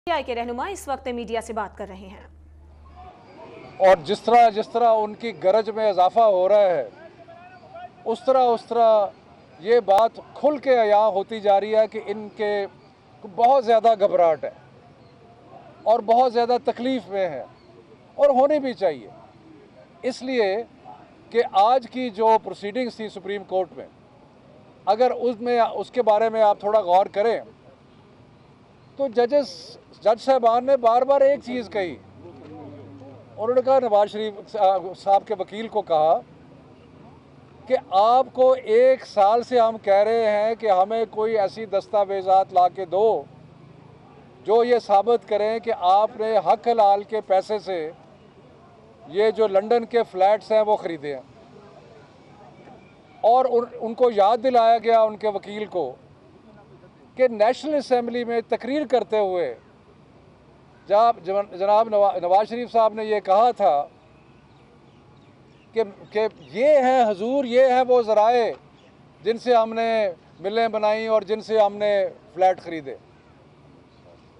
PTI के रहनुमा इस वक्त मीडिया से बात कर रहे हैं। और जिस तरह उनकी गरज में इजाफा हो रहा है उस तरह ये बात खुल के अया होती जा रही है कि इनके बहुत ज़्यादा घबराहट है और बहुत ज़्यादा तकलीफ़ में है और होनी भी चाहिए, इसलिए कि आज की जो प्रोसीडिंग्स थी सुप्रीम कोर्ट में, अगर उसके बारे में आप थोड़ा गौर करें तो जज साहबान ने बार बार एक चीज़ कही। उन्होंने कहा, नवाज शरीफ साहब के वकील को कहा कि आपको 1 साल से हम कह रहे हैं कि हमें कोई ऐसी दस्तावेज़ात ला के दो जो ये साबित करें कि आपने हक हलाल के पैसे से ये जो लंदन के फ्लैट्स हैं वो ख़रीदे हैं। और उनको याद दिलाया गया, उनके वकील को, कि नेशनल असम्बली में तकरीर करते हुए जनाब नवाज शरीफ साहब ने ये कहा था कि ये हैं हुजूर, ये हैं वो ज़राए जिनसे हमने मिलें बनाई और जिनसे हमने फ्लैट ख़रीदे।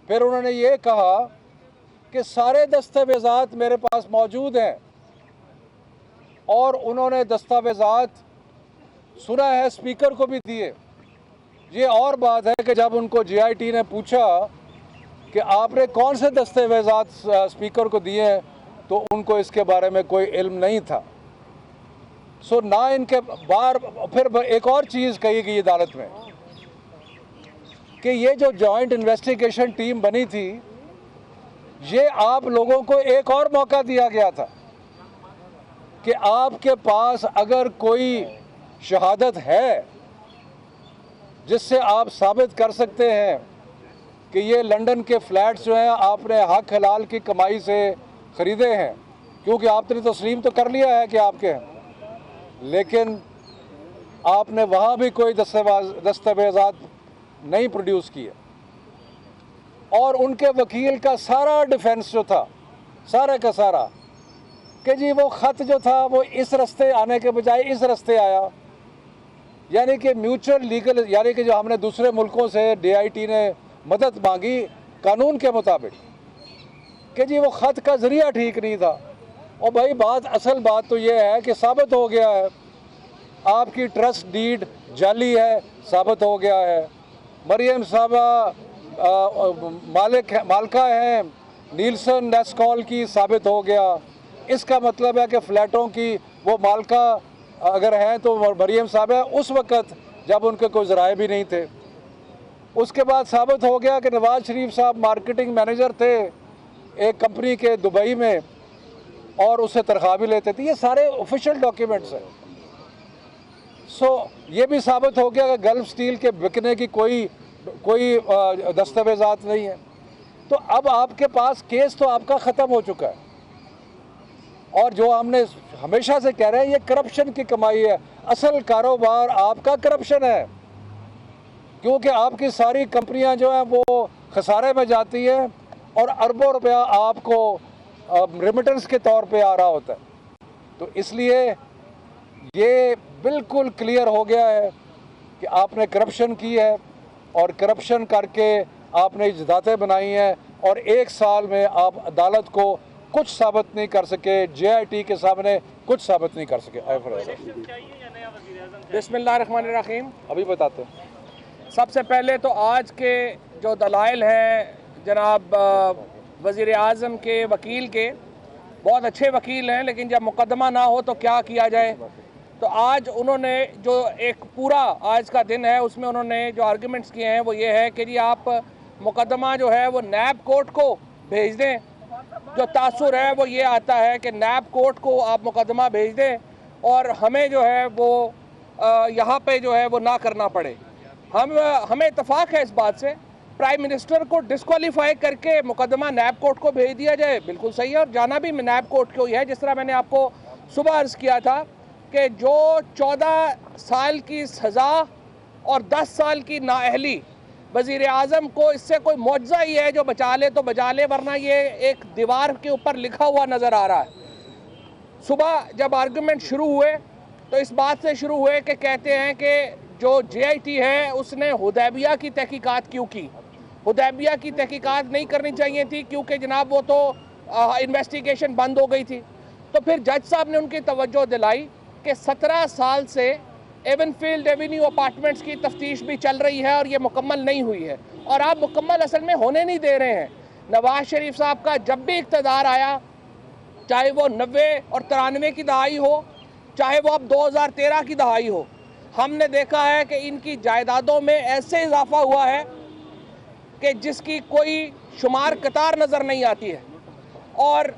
फिर उन्होंने ये कहा कि सारे दस्तावेज़ात मेरे पास मौजूद हैं, और उन्होंने दस्तावेज़ात सुना है स्पीकर को भी दिए। ये और बात है कि जब उनको जीआईटी ने पूछा कि आपने कौन से दस्तावेज़ात स्पीकर को दिए हैं तो उनको इसके बारे में कोई इल्म नहीं था। सो ना इनके फिर एक और चीज़ कही गई अदालत में कि ये जो जॉइंट इन्वेस्टिगेशन टीम बनी थी, ये आप लोगों को एक और मौका दिया गया था कि आपके पास अगर कोई शहादत है जिससे आप साबित कर सकते हैं कि ये लंदन के फ्लैट्स जो हैं आपने हक हलाल की कमाई से ख़रीदे हैं, क्योंकि आपने तस्लीम तो कर लिया है कि आपके हैं, लेकिन आपने वहाँ भी कोई दस्तावेज़ात नहीं प्रोड्यूस किए। और उनके वकील का सारा डिफेंस जो था, सारा का सारा, कि जी वो ख़त जो था वो इस रास्ते आने के बजाय इस रास्ते आया, यानी कि म्यूचुअल लीगल, यानी कि जो हमने दूसरे मुल्कों से डीआईटी ने मदद मांगी कानून के मुताबिक, कि जी वो ख़त का ज़रिया ठीक नहीं था। और भाई असल बात तो ये है कि साबित हो गया है, आपकी ट्रस्ट डीड जाली है, साबित हो गया है। मरियम साहबा मालिका हैं नीलसन नेस्कॉल की, साबित हो गया। इसका मतलब है कि फ़्लैटों की वो मालिका अगर हैं तो मरियम साहब है उस वक़्त जब उनके कोई ज़राए भी नहीं थे। उसके बाद साबित हो गया कि नवाज शरीफ साहब मार्केटिंग मैनेजर थे एक कंपनी के दुबई में और उससे तनख्वाह भी लेते थे। ये सारे ऑफिशियल डॉक्यूमेंट्स हैं। सो ये भी साबित हो गया कि गल्फ स्टील के बिकने की कोई दस्तावेज़ात नहीं है। तो अब आपके पास केस तो आपका ख़त्म हो चुका है, और जो हमने हमेशा से कह रहे हैं ये करप्शन की कमाई है। असल कारोबार आपका करप्शन है, क्योंकि आपकी सारी कंपनियां जो हैं वो खसारे में जाती हैं और अरबों रुपया आपको रेमिटेंस के तौर पे आ रहा होता है। तो इसलिए ये बिल्कुल क्लियर हो गया है कि आपने करप्शन की है, और करप्शन करके आपने इजाज़तें बनाई हैं, और 1 साल में आप अदालत को कुछ साबित नहीं कर सके, जीआईटी के सामने कुछ साबित नहीं कर सके। बिस्मिल्लाहिर्रहमानिर्रहीम। अभी बताते हैं। सबसे पहले तो आज के जो दलाइल हैं जनाब वज़ीर आज़म के वकील के, बहुत अच्छे वकील हैं, लेकिन जब मुकदमा ना हो तो क्या किया जाए। तो आज उन्होंने जो एक पूरा आज का दिन है उसमें उन्होंने जो आर्गूमेंट्स किए हैं वो ये है कि जी आप मुकदमा जो है वो नैब कोर्ट को भेज दें। जो तासुर है वो ये आता है कि नैब कोर्ट को आप मुकदमा भेज दें और हमें जो है वो यहाँ पे जो है वो ना करना पड़े। हमें इत्तेफाक है इस बात से, प्राइम मिनिस्टर को डिस्क्वालीफाई करके मुकदमा नैब कोर्ट को भेज दिया जाए, बिल्कुल सही है, और जाना भी नैब कोर्ट को ही है। जिस तरह मैंने आपको सुबह अर्ज़ किया था कि जो 14 साल की सज़ा और 10 साल की नाअहली, वज़ीर आज़म को इससे कोई मौजज़ा ही है जो बचा ले तो बचा ले, वरना ये एक दीवार के ऊपर लिखा हुआ नज़र आ रहा है। सुबह जब आर्गूमेंट शुरू हुए तो इस बात से शुरू हुए कि कहते हैं कि जो जीआईटी है उसने हुदैबिया की तहकीकात क्यों की। हुदैबिया की तहकीकात नहीं करनी चाहिए थी क्योंकि जनाब वो तो इन्वेस्टिगेशन बंद हो गई थी। तो फिर जज साहब ने उनकी तवज्जो दिलाई कि 17 साल से एवनफील्ड एवेन्यू अपार्टमेंट्स की तफ्तीश भी चल रही है और ये मुकम्मल नहीं हुई है और आप मुकम्मल असल में होने नहीं दे रहे हैं। नवाज शरीफ साहब का जब भी इक़्तिदार आया, चाहे वो 90 और 93 की दहाई हो, चाहे वो अब 2013 की दहाई हो, हमने देखा है कि इनकी जायदादों में ऐसे इजाफा हुआ है कि जिसकी कोई शुमार कतार नज़र नहीं आती है। और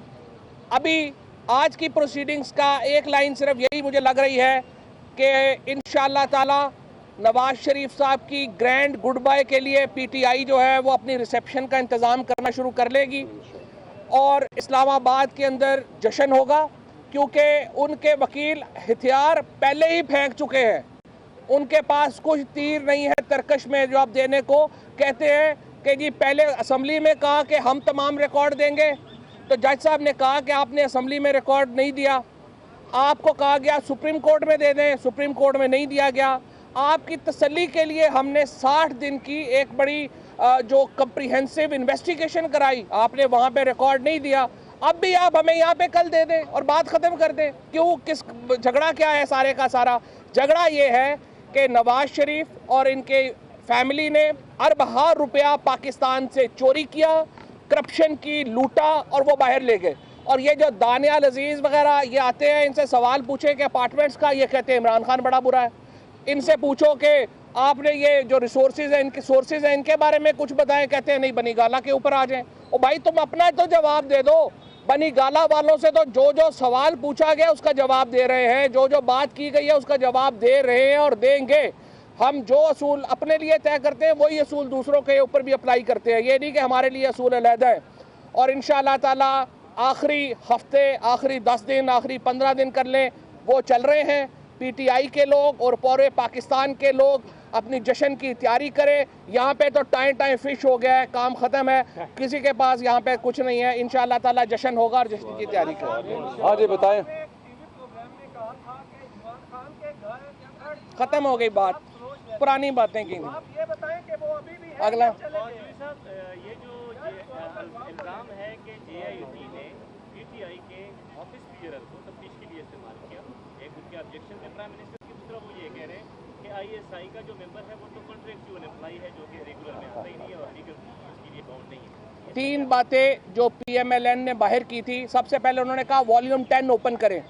अभी आज की प्रोसीडिंग्स का एक लाइन सिर्फ यही मुझे लग रही है कि इंशाअल्लाह ताला नवाज शरीफ साहब की ग्रैंड गुड बाय के लिए पीटीआई जो है वो अपनी रिसेप्शन का इंतज़ाम करना शुरू कर लेगी और इस्लामाबाद के अंदर जश्न होगा क्योंकि उनके वकील हथियार पहले ही फेंक चुके हैं। उनके पास कुछ तीर नहीं है तरकश में जवाब देने को। कहते हैं कि जी पहले असम्बली में कहा कि हम तमाम रिकॉर्ड देंगे, तो जज साहब ने कहा कि आपने असम्बली में रिकॉर्ड नहीं दिया। आपको कहा गया सुप्रीम कोर्ट में दे दें, सुप्रीम कोर्ट में नहीं दिया गया। आपकी तसल्ली के लिए हमने 60 दिन की एक बड़ी जो कम्प्रीहेंसिव इन्वेस्टिगेशन कराई, आपने वहाँ पे रिकॉर्ड नहीं दिया। अब भी आप हमें यहाँ पे कल दे दें और बात ख़त्म कर दें। क्यों, किस झगड़ा क्या है? सारे का सारा झगड़ा ये है कि नवाज शरीफ और इनके फैमिली ने अरबहा रुपया पाकिस्तान से चोरी किया, करप्शन की, लूटा और वो बाहर ले गए। और ये जो दानियाल अजीज़ वगैरह ये आते हैं, इनसे सवाल पूछे कि अपार्टमेंट्स का, ये कहते हैं इमरान खान बड़ा बुरा है। इनसे पूछो कि आपने ये जो रिसोर्सेज हैं, इनके सोर्सेज हैं, इनके बारे में कुछ बताएं, कहते हैं नहीं बनी गाला के ऊपर आ जाएं। ओ भाई तुम अपना तो जवाब दे दो। बनी गाला वालों से तो जो जो सवाल पूछा गया उसका जवाब दे रहे हैं, जो जो बात की गई है उसका जवाब दे रहे हैं और देंगे। हम जो असूल अपने लिए तय करते हैं वही असूल दूसरों के ऊपर भी अप्लाई करते हैं। ये नहीं कि हमारे लिए असूल अलहदा है। और इंशाअल्लाह ताला आखिरी हफ्ते, आखिरी 10 दिन, आखिरी 15 दिन कर लें, वो चल रहे हैं। पीटीआई के लोग और पूरे पाकिस्तान के लोग अपनी जश्न की तैयारी करें। यहाँ पे तो टाइम फिश हो गया है, काम ख़त्म है, किसी के पास यहाँ पे कुछ नहीं है। इंशाअल्लाह ताला जश्न होगा और जश्न की तैयारी करें। हाँ जी बताएं। ख़त्म हो गई बात, पुरानी बातें की। अगला ये जो इल्जाम है कि जेआईटी ने पीटीआई के ऑफिस क्लियरर को तफ्तीश के लिए इस्तेमाल किया, एक उनके ऑब्जेक्शन है प्राइम मिनिस्टर की, दूसरा वो ये कह रहे हैं कि आईएसआई का जो मेंबर है वो तो कॉन्ट्रैक्चुअल एम्प्लॉय है जो कि रेगुलर में आता ही नहीं है और लीगल उसके लिए बाउंड नहीं है। 3 बातें जो पीएमएलएन ने बाहर की थी। सबसे पहले उन्होंने कहा वॉल्यूम 10 ओपन करें।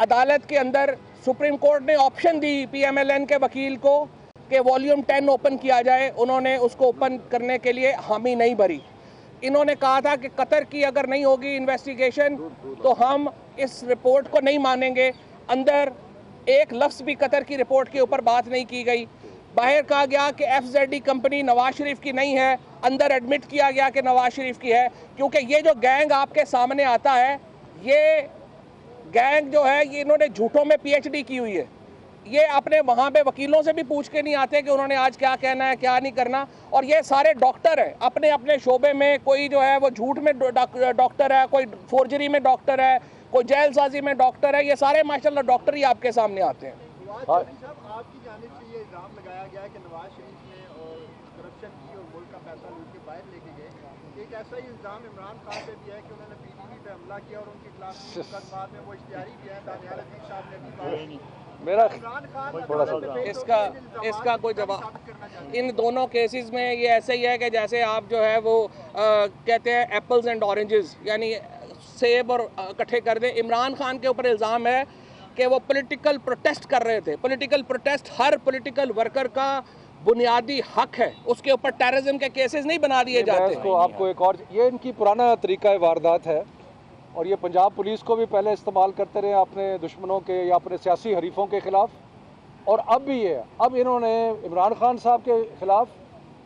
अदालत के अंदर सुप्रीम कोर्ट ने ऑप्शन दी पीएमएलएन के वकील को कि वॉल्यूम 10 ओपन किया जाए। उन्होंने उसको ओपन करने के लिए हामी नहीं भरी। इन्होंने कहा था कि कतर की अगर नहीं होगी इन्वेस्टिगेशन तो हम इस रिपोर्ट को नहीं मानेंगे। अंदर एक लफ्ज़ भी कतर की रिपोर्ट के ऊपर बात नहीं की गई। बाहर कहा गया कि एफजेडी कंपनी नवाज शरीफ की नहीं है, अंदर एडमिट किया गया कि नवाज शरीफ की है। क्योंकि ये जो गैंग आपके सामने आता है, ये गैंग जो है ये इन्होंने झूठों में पीएचडी की हुई है। ये अपने वहाँ पे वकीलों से भी पूछ के नहीं आते कि उन्होंने आज क्या कहना है, क्या नहीं करना। और ये सारे डॉक्टर हैं अपने अपने शोबे में। कोई जो है वो झूठ में डॉक्टर है, कोई फोर्जरी में डॉक्टर है, कोई जेलसाजी में डॉक्टर है। ये सारे माशाल्लाह डॉक्टर ही आपके सामने आते हैं। आपकी जानिब से ये इल्जाम लगाया गया कि नवाज शरीफ ने और करप्शन की और मुल्क का पैसा लूट के बाहर लेके गए। एक ऐसा ही इल्जाम इमरान खान पे भी है कि उन्होंने पीटीवी पे हमला किया और उनके खिलाफ मुकदमा में वो इश्तिहारी भी है। दानियाल अजीज साहब ने भी मेरा इसका कोई जवाब इन दोनों केसेस में ये ऐसे ही है कि जैसे आप जो है वो कहते हैं एप्पल्स एंड ऑरेंजेस, यानी सेब और इकट्ठे कर दें। इमरान खान के ऊपर इल्ज़ाम है कि वो पॉलिटिकल प्रोटेस्ट कर रहे थे। पॉलिटिकल प्रोटेस्ट हर पॉलिटिकल वर्कर का बुनियादी हक है, उसके ऊपर टेररिज्म के केसेस नहीं बना दिए जाते। इसको आपको एक और, ये इनकी पुराना तरीका वारदात है और ये पंजाब पुलिस को भी पहले इस्तेमाल करते रहे अपने दुश्मनों के या अपने सियासी हरीफों के ख़िलाफ़, और अब भी ये अब इन्होंने इमरान खान साहब के ख़िलाफ़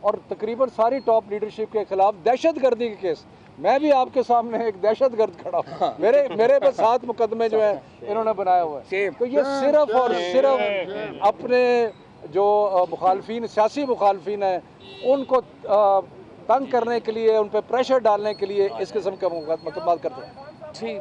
और तकरीबन सारी टॉप लीडरशिप के ख़िलाफ़ दहशतगर्दी के केस। मैं भी आपके सामने एक दहशतगर्द खड़ा हूँ। मेरे पे 7 मुकदमे जो है इन्होंने बनाया हुआ है। तो ये सिर्फ और सिर्फ अपने जो मुखालफिन, सियासी मुखालफिन हैं, उनको तंग करने के लिए, उन पर प्रेशर डालने के लिए इस किस्म का मुकदमा करते हैं। ठीक,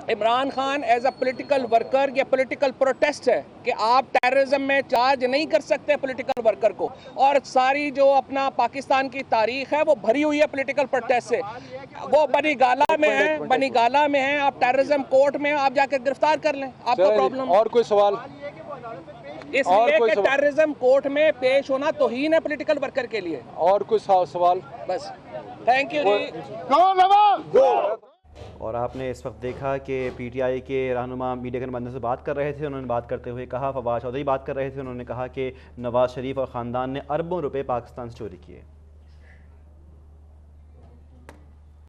Imran Khan as a political worker या पॉलिटिकल प्रोटेस्ट है कि आप टेररिज्म में चार्ज नहीं कर सकते पॉलिटिकल वर्कर को। और सारी जो अपना पाकिस्तान की तारीख है वो भरी हुई है पॉलिटिकल प्रोटेस्ट से। वो बनी गाला में है, आप टेररिज्म कोर्ट में आप जाकर गिरफ्तार कर लें, आपको प्रॉब्लम। और कोई सवाल? इसलिए कि टेररिज्म कोर्ट में पेश होना तौहीन है पॉलिटिकल वर्कर के लिए। और कोई सवाल? बस, थैंक यू जी। और आपने इस वक्त देखा कि पीटीआई के रहनुमा मीडिया के नुमाइंदों से बात कर रहे थे। उन्होंने बात करते हुए कहा, फवाद चौधरी बात कर रहे थे, उन्होंने कहा कि नवाज शरीफ और ख़ानदान ने अरबों रुपए पाकिस्तान से चोरी किए।